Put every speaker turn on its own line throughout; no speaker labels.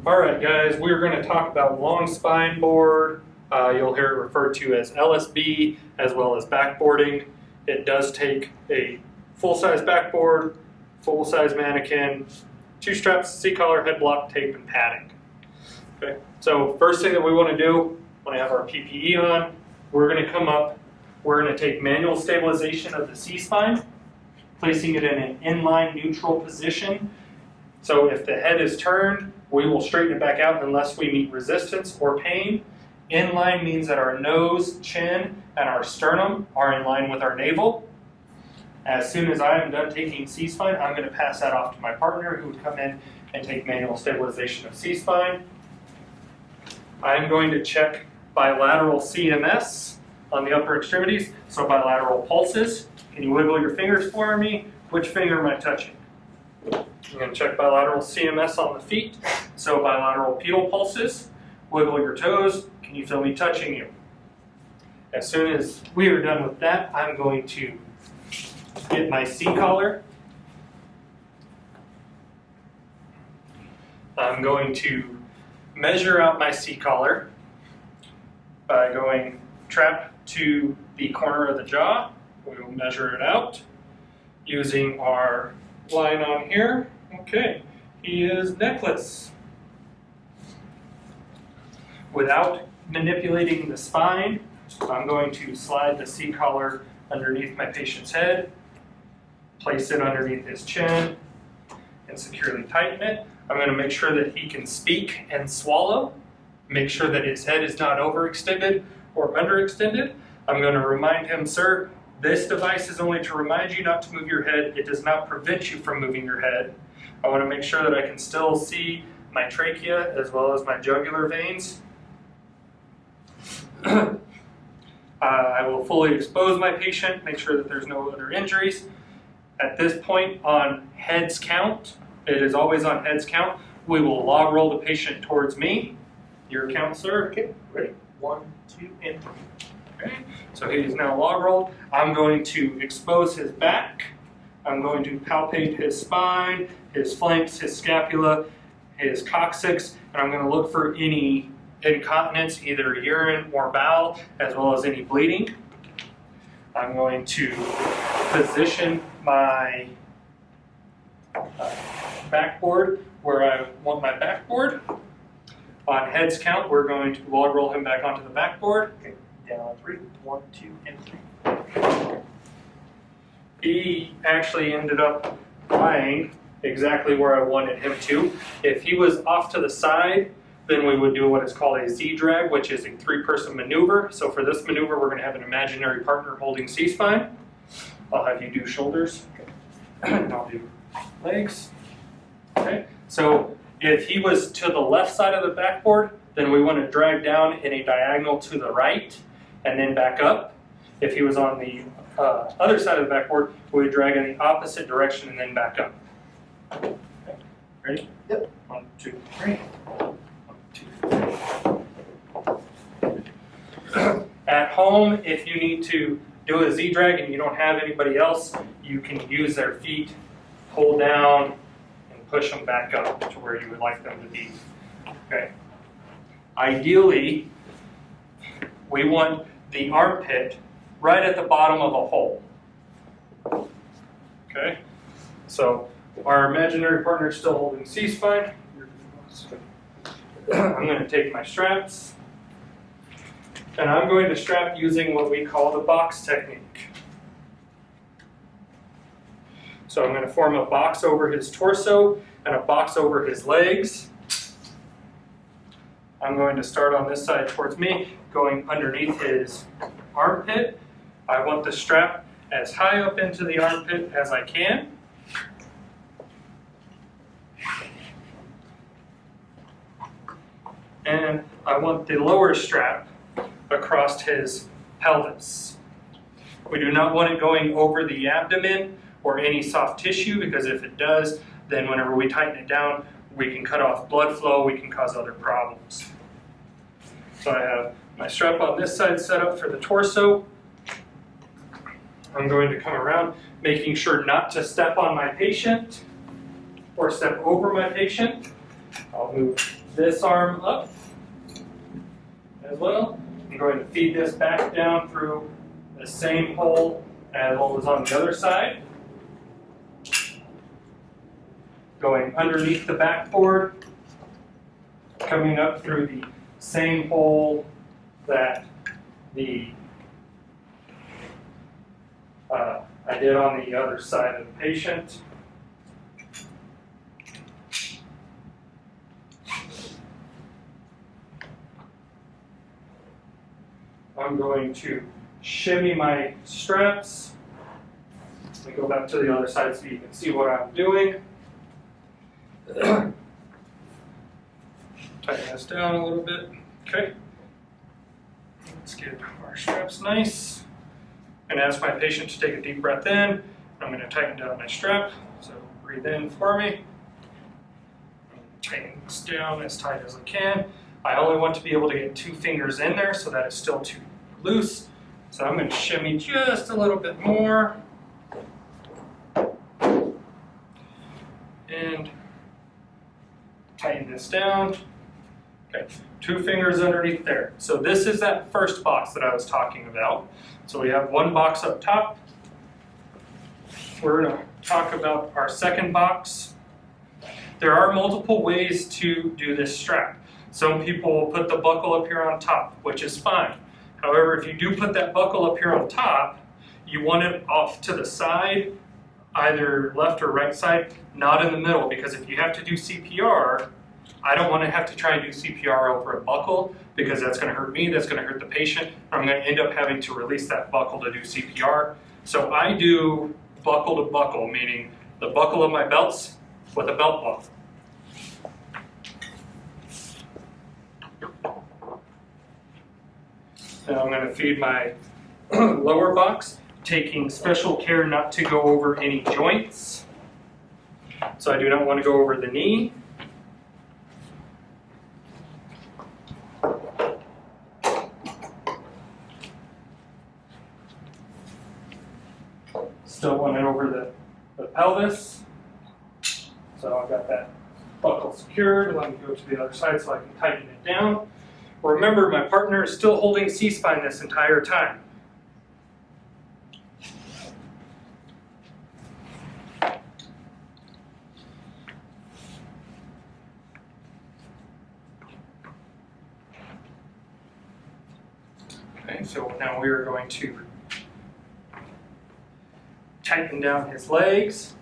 All right, guys, we're going to talk about long spine board. You'll hear it referred to as LSB as well as backboarding. It does take a full-size backboard, full-size mannequin, 2 straps, C-collar, head block, tape, and padding. Okay, so first thing that we want to do when I have our PPE on, we're going to come up, we're going to take manual stabilization of the C-spine, placing it in an inline neutral position. So if the head is turned, we will straighten it back out unless we meet resistance or pain. Inline means that our nose, chin, and our sternum are in line with our navel. As soon as I am done taking C-spine, I'm going to pass that off to my partner who would come in and take manual stabilization of C-spine. I'm going to check bilateral CMS on the upper extremities, so bilateral pulses. Can you wiggle your fingers for me? Which finger am I touching? I'm going to check bilateral CMS on the feet, so bilateral pedal pulses. Wiggle your toes. Can you feel me touching you? As soon as we are done with that, I'm going to get my C-collar. I'm going to measure out my C-collar by going trap to the corner of the jaw. We will measure it out using our line on here. Okay, he is neckless. Without manipulating the spine, I'm going to slide the C-collar underneath my patient's head, place it underneath his chin, and securely tighten it. I'm going to make sure that he can speak and swallow, make sure that his head is not overextended or underextended. I'm going to remind him, sir, this device is only to remind you not to move your head. It does not prevent you from moving your head. I want to make sure that I can still see my trachea as well as my jugular veins. I will fully expose my patient, make sure that there's no other injuries. At this point on heads count, it is always on heads count, we will log roll the patient towards me. Your count, sir.
Okay, ready? 1, 2, and 3.
Okay, so he is now log rolled. I'm going to expose his back. I'm going to palpate his spine, his flanks, his scapula, his coccyx, and I'm going to look for any incontinence, either urine or bowel, as well as any bleeding. I'm going to position my backboard where I want my backboard. On heads count, we're going to log roll him back onto the backboard.
Okay, down on 3. 1, 2, and 3.
He actually ended up lying exactly where I wanted him to. If he was off to the side, then we would do what is called a Z-drag, which is a 3-person maneuver. So for this maneuver, we're going to have an imaginary partner holding C-spine. I'll have you do shoulders, and I'll do legs. Okay. So if he was to the left side of the backboard, then we want to drag down in a diagonal to the right and then back up. If he was on the other side of the backboard, we would drag in the opposite direction and then back up. Okay. Ready?
Yep.
1, 2, 3. 1, 2, 3. At home, if you need to do a Z-drag and you don't have anybody else, you can use their feet, pull down, and push them back up to where you would like them to be. Okay. Ideally, we want the armpit right at the bottom of a hole. Okay. So our imaginary partner is still holding C-spine. I'm going to take my straps, and I'm going to strap using what we call the box technique. So I'm going to form a box over his torso and a box over his legs. I'm going to start on this side towards me, going underneath his armpit. I want the strap as high up into the armpit as I can. And I want the lower strap across his pelvis. We do not want it going over the abdomen or any soft tissue, because if it does, then whenever we tighten it down, we can cut off blood flow, we can cause other problems. So I have my strap on this side set up for the torso. I'm going to come around, making sure not to step on my patient or step over my patient. I'll move this arm up as well. I'm going to feed this back down through the same hole as what was on the other side. Going underneath the backboard, coming up through the same hole that I did on the other side of the patient. I'm going to shimmy my straps. Let me go back to the other side so you can see what I'm doing. Tighten this down a little bit. Okay. Let's get our straps nice. I'm going to ask my patient to take a deep breath in. I'm going to tighten down my strap. So breathe in for me. Tighten this down as tight as I can. I only want to be able to get 2 fingers in there so that it's still too loose. So I'm going to shimmy just a little bit more. And tighten this down. Okay, 2 fingers underneath there. So this is that first box that I was talking about. So we have 1 box up top. We're going to talk about our second box. There are multiple ways to do this strap. Some people will put the buckle up here on top, which is fine. However, if you do put that buckle up here on top, you want it off to the side, either left or right side, not in the middle, because if you have to do CPR, I don't want to have to try and do CPR over a buckle, because that's going to hurt me, that's going to hurt the patient. I'm going to end up having to release that buckle to do CPR. So I do buckle to buckle, meaning the buckle of my belts with a belt buckle. Now I'm going to feed my lower box, taking special care not to go over any joints. So I do not want to go over the knee. Still want it over the pelvis. So I've got that buckle secured. Let me go to the other side so I can tighten it down. Remember, my partner is still holding C-spine this entire time. Okay, so now we are going to tighten down his legs.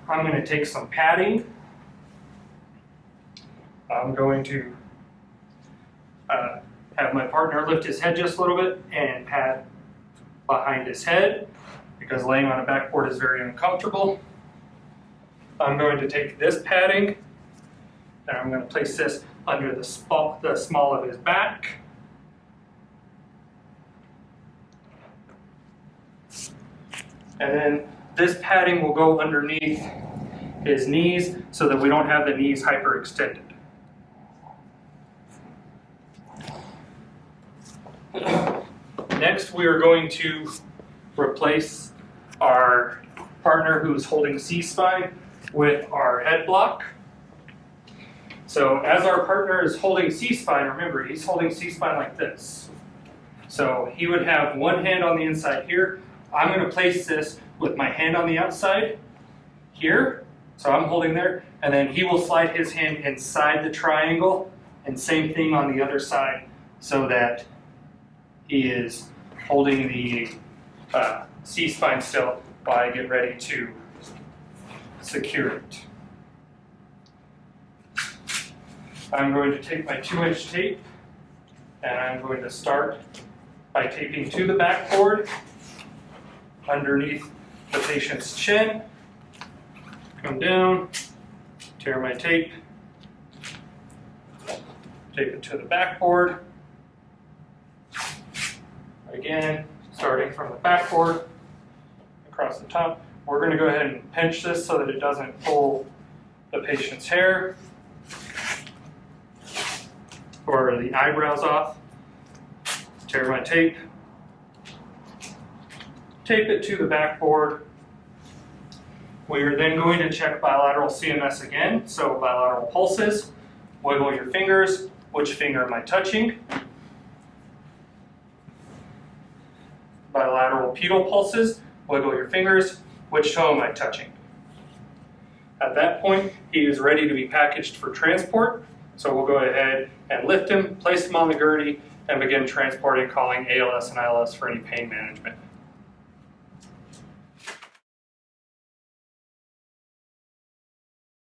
I'm going to take some padding. I'm going to have my partner lift his head just a little bit and pad behind his head, because laying on a backboard is very uncomfortable. I'm going to take this padding and I'm going to place this under the small of his back. And then this padding will go underneath his knees so that we don't have the knees hyperextended. Next, we are going to replace our partner who's holding C-spine with our head block. So as our partner is holding C-spine, remember, he's holding C-spine like this. So he would have one hand on the inside here. I'm going to place this with my hand on the outside here. So I'm holding there, and then he will slide his hand inside the triangle, and same thing on the other side, so that he is holding the C-spine still while I get ready to secure it. I'm going to take my 2-inch tape, and I'm going to start by taping to the backboard underneath the patient's chin. Come down, tear my tape, tape it to the backboard. Again, starting from the backboard across the top. We're going to go ahead and pinch this so that it doesn't pull the patient's hair or the eyebrows off. Tear my tape, tape it to the backboard, We are then going to check bilateral CMS again. So bilateral pulses, wiggle your fingers. Which finger am I touching? Bilateral pedal pulses, wiggle your fingers. Which toe am I touching? At that point, he is ready to be packaged for transport. So we'll go ahead and lift him, place him on the gurney, and begin transporting, calling ALS and ILS for any pain management.